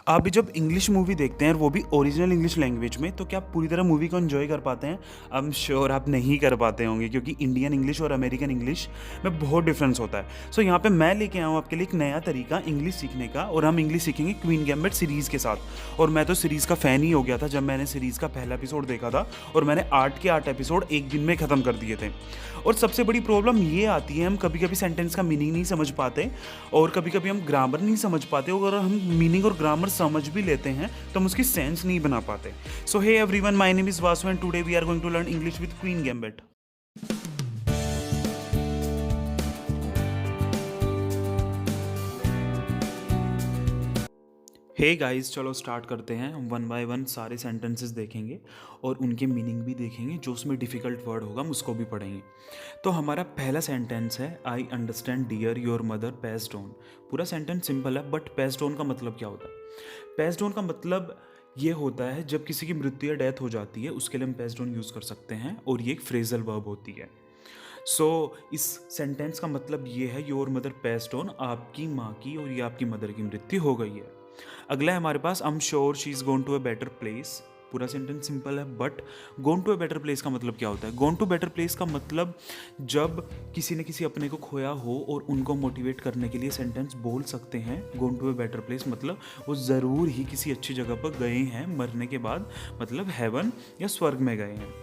आप भी जब इंग्लिश मूवी देखते हैं और वो भी ओरिजिनल इंग्लिश लैंग्वेज में, तो क्या आप पूरी तरह मूवी को एंजॉय कर पाते हैं? आई एम श्योर आप नहीं कर पाते होंगे, क्योंकि इंडियन इंग्लिश और अमेरिकन इंग्लिश में बहुत डिफरेंस होता है। सो यहाँ पे मैं लेके आया हूँ आपके लिए एक नया तरीका इंग्लिश सीखने का, और हम इंग्लिश सीखेंगे क्वीन गैम्बिट सीरीज़ के साथ। और मैं तो सीरीज़ का फ़ैन ही हो गया था जब मैंने सीरीज़ का पहला एपिसोड देखा था, और मैंने 8 के 8 एपिसोड एक दिन में ख़त्म कर दिए थे। और सबसे बड़ी प्रॉब्लम ये आती है, हम कभी कभी सेंटेंस का मीनिंग नहीं समझ पाते, और कभी कभी हम ग्रामर नहीं समझ पाते, और अगर हम मीनिंग और ग्रामर समझ भी लेते हैं तो हम उसकी सेंस नहीं बना पाते। So hey everyone, my name is Vasu and today we are going to learn English with Queen Gambit. Hey guys, चलो स्टार्ट करते हैं। हम वन बाय वन सारे सेंटेंसेस देखेंगे और उनके मीनिंग भी देखेंगे। जो उसमें डिफ़िकल्ट वर्ड होगा हम उसको भी पढ़ेंगे। तो हमारा पहला सेंटेंस है, I understand dear your mother passed on. पूरा सेंटेंस सिंपल है, बट पैस्ड ऑन का मतलब क्या होता है? पैस्ड ऑन का मतलब ये होता है जब किसी की मृत्यु या डेथ हो जाती है, उसके लिए हम पैस्ड ऑन यूज़ कर सकते हैं, और ये एक फ्रेजल वर्ब होती है। इस सेंटेंस का मतलब ये है, योर मदर पैस्ड ऑन, आपकी माँ की और या आपकी मदर की मृत्यु हो गई है। अगला है हमारे पास, I am sure she is gone to a better place. पूरा सेंटेंस सिंपल है, but gone to a better place का मतलब क्या होता है? गोन टू बेटर प्लेस का मतलब जब किसी ने किसी अपने को खोया हो और उनको मोटिवेट करने के लिए सेंटेंस बोल सकते हैं। गोन टू अ बेटर प्लेस मतलब वो ज़रूर ही किसी अच्छी जगह पर गए हैं मरने के बाद, मतलब हेवन या स्वर्ग में गए हैं।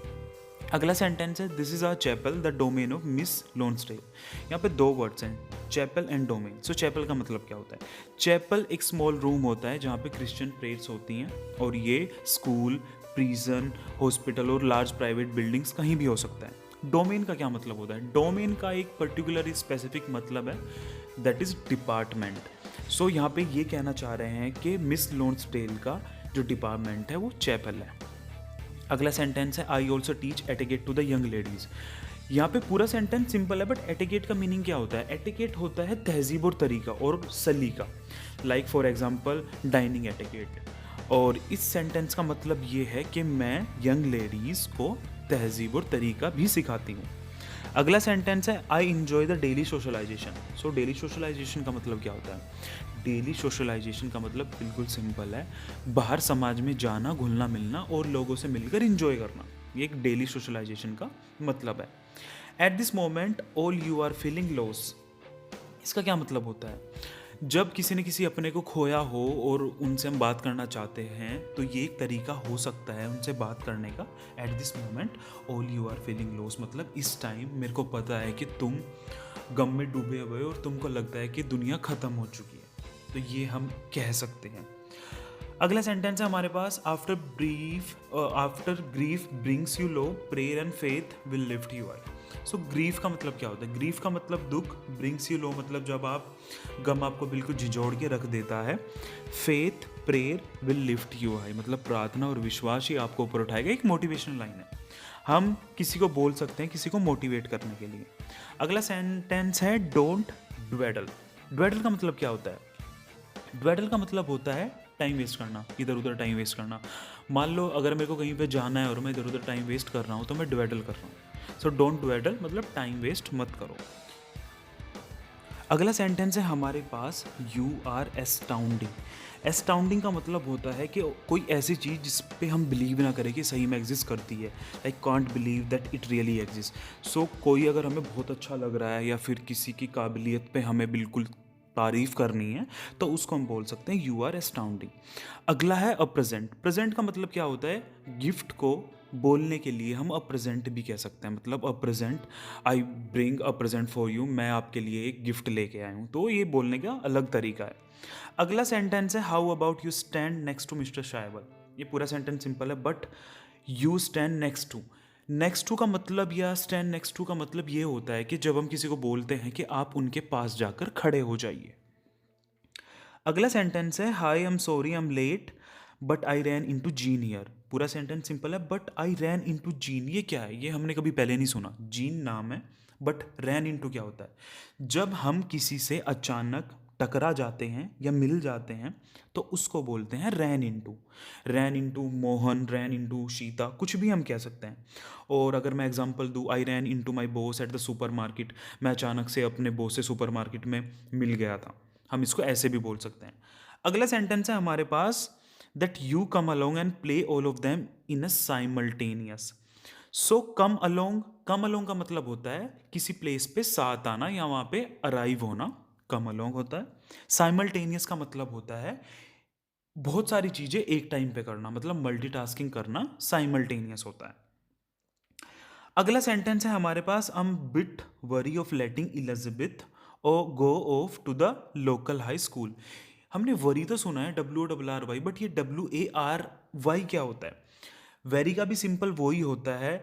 अगला सेंटेंस है, this is our chapel the domain of Miss Lonsdale. यहाँ पे दो वर्ड्स हैं, chapel and domain. So chapel का मतलब क्या होता है? चैपल एक स्मॉल रूम होता है जहाँ पे क्रिश्चियन प्रेयर्स होती हैं, और ये स्कूल, प्रिजन, हॉस्पिटल और लार्ज प्राइवेट बिल्डिंग्स कहीं भी हो सकता है। डोमेन का क्या मतलब होता है? डोमेन का एक पर्टिकुलर स्पेसिफिक मतलब है, दैट इज डिपार्टमेंट। सो यहाँ पे ये कहना चाह रहे हैं कि मिस लोन्सडेल का जो डिपार्टमेंट है वो चैपल है। अगला सेंटेंस है, I also teach etiquette to the young ladies. यहाँ पे पूरा सेंटेंस सिंपल है, बट एटिकेट का मीनिंग क्या होता है? एटिकेट होता है तहजीब और तरीका और सलीका। Like for example dining etiquette. और इस सेंटेंस का मतलब ये है कि मैं यंग लेडीज़ को तहजीब और तरीका भी सिखाती हूँ। अगला सेंटेंस है, I enjoy the daily socialisation. So daily socialisation का मतलब क्या होता है? डेली सोशलाइजेशन का मतलब बिल्कुल सिंपल है, बाहर समाज में जाना, घुलना मिलना और लोगों से मिलकर इंजॉय करना। ये एक डेली सोशलाइजेशन का मतलब है। At this moment all you are feeling loss. इसका क्या मतलब होता है? जब किसी ने किसी अपने को खोया हो और उनसे हम बात करना चाहते हैं, तो ये एक तरीका हो सकता है उनसे बात करने का। At this moment all you are feeling loss मतलब इस टाइम मेरे को पता है कि तुम गम में डूबे हुए हो और तुमको लगता है कि दुनिया ख़त्म हो चुकी है। तो ये हम कह सकते हैं। अगला सेंटेंस है हमारे पास, after grief brings you low, prayer and faith will lift you high. So grief का मतलब क्या होता है? ग्रीफ का मतलब दुख, ब्रिंग्स यू लो मतलब जब आप गम आपको बिल्कुल झिझोड़ के रख देता है, faith prayer will lift you high मतलब प्रार्थना और विश्वास ही आपको ऊपर उठाएगा। एक मोटिवेशनल लाइन है, हम किसी को बोल सकते हैं किसी को मोटिवेट करने के लिए। अगला सेंटेंस है, डोंट ड्वेडल। ड्वेडल का मतलब क्या होता है? ड्वेडल का मतलब होता है टाइम वेस्ट करना, इधर उधर टाइम वेस्ट करना। मान लो अगर मेरे को कहीं पे जाना है और मैं इधर उधर टाइम वेस्ट कर रहा हूँ, तो मैं ड्वेडल कर रहा हूँ। सो डोंट ड्वेडल मतलब टाइम वेस्ट मत करो। अगला सेंटेंस है हमारे पास, यू आर एस्टाउंडिंग। एस्टाउंडिंग का मतलब होता है कि कोई ऐसी चीज़ जिस पे हम बिलीव ना करें कि सही में एग्जिस्ट करती है। Like can't believe that it really exist. So कोई अगर हमें बहुत अच्छा लग रहा है या फिर किसी की काबिलियत पे हमें बिल्कुल तारीफ करनी है, तो उसको हम बोल सकते हैं यू आर एस्टाउंडिंग। अगला है अ प्रेजेंट। प्रेजेंट का मतलब क्या होता है? गिफ्ट को बोलने के लिए हम अ प्रेजेंट भी कह सकते हैं, मतलब a present, I bring a present for you, मैं आपके लिए एक गिफ्ट लेके आया हूँ। तो ये बोलने का अलग तरीका है। अगला सेंटेंस है, how about you stand next to Mister Shaibel. ये पूरा सेंटेंस सिंपल है, but you stand next to, next to का मतलब या स्टैंड नेक्स्ट टू का मतलब ये होता है कि जब हम किसी को बोलते हैं कि आप उनके पास जाकर खड़े हो जाइए। अगला सेंटेंस है, hi I am sorry I am late but I ran into Jean year. पूरा सेंटेंस सिंपल है, but I ran into Jean ये क्या है? ये हमने कभी पहले नहीं सुना। जीन नाम है, बट रैन इन टू क्या होता है? जब हम किसी से अचानक टकरा जाते हैं या मिल जाते हैं, तो उसको बोलते हैं ran into. Ran into Mohan, ran into Sita, कुछ भी हम कह सकते हैं। और अगर मैं एग्जांपल दूँ, I ran into my boss at the supermarket, मैं अचानक से अपने बॉस से सुपर मार्केट में मिल गया था, हम इसको ऐसे भी बोल सकते हैं। अगला सेंटेंस है हमारे पास that you come along and play all of them in a simultaneous. So come along का मतलब होता है किसी प्लेस पे साथ आना या वहाँ पे अराइव होना, कम अलोंग होता है। साइमल्टेनियस का मतलब होता है बहुत सारी चीज़ें एक टाइम पे करना, मतलब मल्टीटास्किंग करना साइमल्टेनियस होता है। अगला सेंटेंस है हमारे पास हम bit worry of letting Elizabeth और go off to the local high school. हमने वरी तो सुना है WORRY, बट ये WARY क्या होता है? वेरी का भी सिंपल वो ही होता है।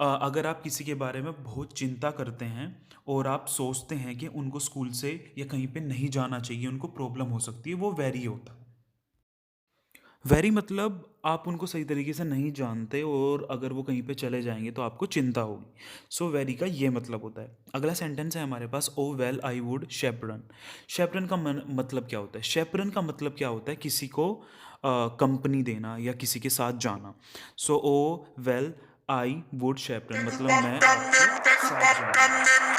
अगर आप किसी के बारे में बहुत चिंता करते हैं और आप सोचते हैं कि उनको स्कूल से या कहीं पे नहीं जाना चाहिए, उनको प्रॉब्लम हो सकती है, वो वेरी होता है। वेरी मतलब आप उनको सही तरीके से नहीं जानते और अगर वो कहीं पे चले जाएंगे तो आपको चिंता होगी। सो वेरी का ये मतलब होता है। अगला सेंटेंस है हमारे पास ओ वेल आई वुड शेपरन। शेपरन का मतलब क्या होता है? शेपरन का मतलब क्या होता है? किसी को कंपनी देना या किसी के साथ जाना। सो ओ वेल आई वुड शेपरन मतलब मैं आपके साथ जाऊंगा।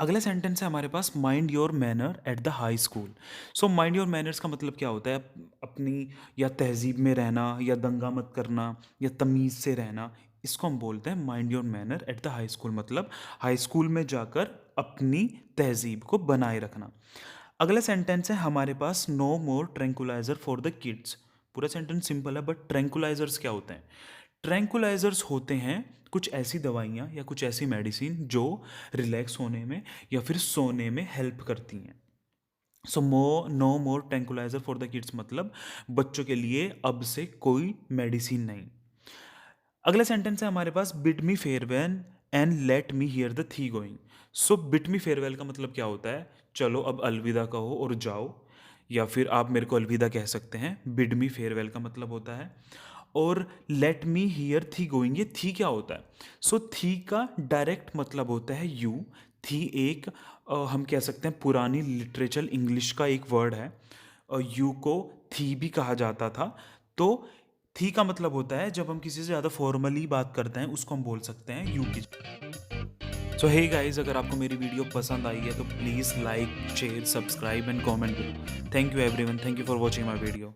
अगला सेंटेंस है हमारे पास mind your manner at the high school. So mind your manners का मतलब क्या होता है? अपनी या तहजीब में रहना या दंगा मत करना या तमीज़ से रहना, इसको हम बोलते हैं mind your manner at the high school, मतलब हाई स्कूल में जाकर अपनी तहजीब को बनाए रखना। अगला सेंटेंस है हमारे पास no more tranquilliser for the kids. पूरा सेंटेंस सिंपल है, बट ट्रैंकुलाइजर्स क्या होते हैं? ट्रैंकुलाइजर्स होते हैं कुछ ऐसी दवाइयाँ या कुछ ऐसी मेडिसिन जो रिलैक्स होने में या फिर सोने में हेल्प करती हैं। So no more tranquilliser for the kids मतलब बच्चों के लिए अब से कोई मेडिसिन नहीं। अगला सेंटेंस है हमारे पास bid me farewell and let me hear the thee going. So bid me farewell का मतलब क्या होता है? चलो अब अलविदा कहो और जाओ, या फिर आप मेरे को अलविदा कह सकते हैं। बिड मी फेयरवेल का मतलब होता है। और लेट मी हियर थी गोइंग, ये थी क्या होता है? सो थी का डायरेक्ट मतलब होता है यू। थी एक हम कह सकते हैं पुरानी लिटरेचर इंग्लिश का एक वर्ड है। यू को थी भी कहा जाता था। तो थी का मतलब होता है जब हम किसी से ज़्यादा फॉर्मली बात करते हैं उसको हम बोल सकते हैं यू की। सो हे गाइस, अगर आपको मेरी वीडियो पसंद आई है तो please like share subscribe and comment. Thank you everyone, thank you for watching my video.